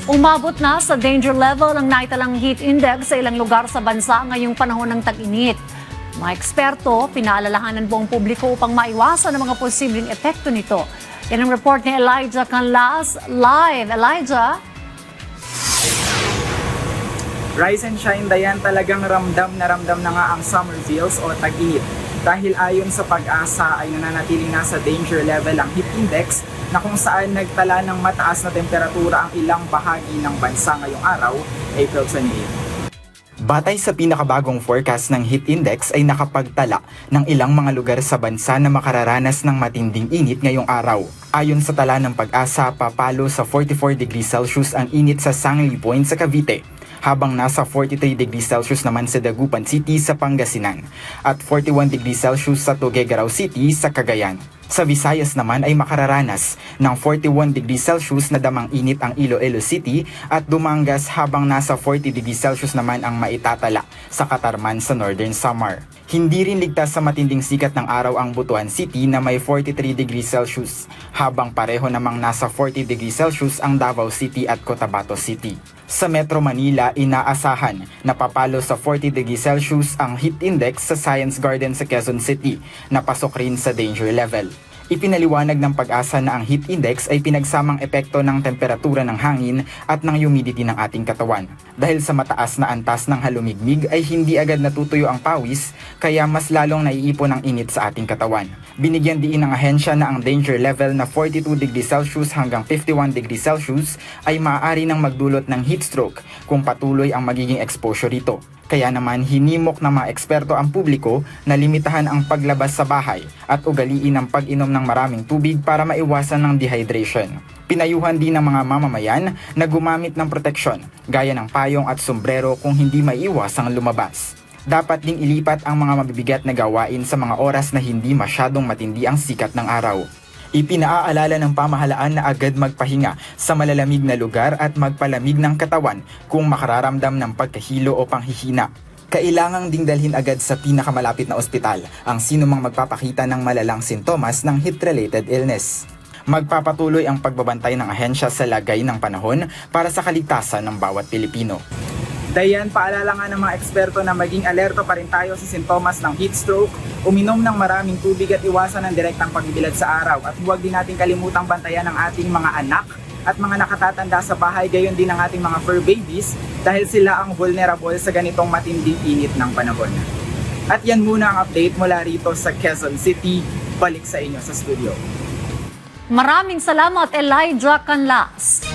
Umabot na sa danger level ang naitalang heat index sa ilang lugar sa bansa ngayong panahon ng tag-init. Mga eksperto, pinaalalahanan buong publiko upang maiwasan ang mga posibleng epekto nito. Yan ang report ni Elijah Canlas live. Elijah? Rise and shine, Dayan, talagang ramdam na nga ang summer feels o tag-init. Dahil ayon sa Pag-asa ay nananatiling nasa danger level ang heat index na kung saan nagtala ng mataas na temperatura ang ilang bahagi ng bansa ngayong araw, April 28. Batay sa pinakabagong forecast ng heat index ay nakapagtala ng ilang mga lugar sa bansa na makararanas ng matinding init ngayong araw. Ayon sa tala ng Pag-asa, papalo sa 44 degrees Celsius ang init sa Sangli Point sa Cavite, habang nasa 43 degrees Celsius naman sa Dagupan City sa Pangasinan at 41 degrees Celsius sa Tuguegarao City sa Cagayan. Sa Visayas naman ay makararanas ng 41 degrees Celsius na damang init ang Iloilo City at Dumangas, habang nasa 40 degrees Celsius naman ang maitatala sa Catarman sa Northern Samar. Hindi rin ligtas sa matinding sikat ng araw ang Butuan City na may 43 degrees Celsius, habang pareho namang nasa 40 degrees Celsius ang Davao City at Cotabato City. Sa Metro Manila, inaasahan na papalo sa 40 degrees Celsius ang heat index sa Science Garden sa Quezon City na pasok rin sa danger level. Ipinaliwanag ng Pag-asa na ang heat index ay pinagsamang epekto ng temperatura ng hangin at ng humidity ng ating katawan. Dahil sa mataas na antas ng halumigmig ay hindi agad natutuyo ang pawis, kaya mas lalong naiipon ang init sa ating katawan. Binigyan diin ng ahensya na ang danger level na 42 degrees Celsius hanggang 51 degrees Celsius ay maaari nang magdulot ng heat stroke kung patuloy ang magiging exposure rito. Kaya naman hinimok ng mga eksperto ang publiko na limitahan ang paglabas sa bahay at ugaliin ang pag-inom ng maraming tubig para maiwasan ng dehydration. Pinayuhan din ng mga mamamayan na gumamit ng proteksyon gaya ng payong at sombrero kung hindi maiiwasang lumabas. Dapat ding ilipat ang mga mabibigat na gawain sa mga oras na hindi masyadong matindi ang sikat ng araw. Ipinaaalala ng pamahalaan na agad magpahinga sa malalamig na lugar at magpalamig ng katawan kung makararamdam ng pagkahilo o panghihina. Kailangang ding dalhin agad sa pinakamalapit na ospital ang sinumang magpapakita ng malalang sintomas ng heat-related illness. Magpapatuloy ang pagbabantay ng ahensya sa lagay ng panahon para sa kaligtasan ng bawat Pilipino. Dayan, paalala nga ng mga eksperto na maging alerto pa rin tayo sa sintomas ng heat stroke, uminom ng maraming tubig at iwasan ang direktang pagbibilad sa araw. At huwag din natin kalimutang bantayan ang ating mga anak at mga nakatatanda sa bahay, gayon din ang ating mga fur babies dahil sila ang vulnerable sa ganitong matinding init ng panahon. At yan muna ang update mula rito sa Quezon City. Balik sa inyo sa studio. Maraming salamat, Elijah Canlas.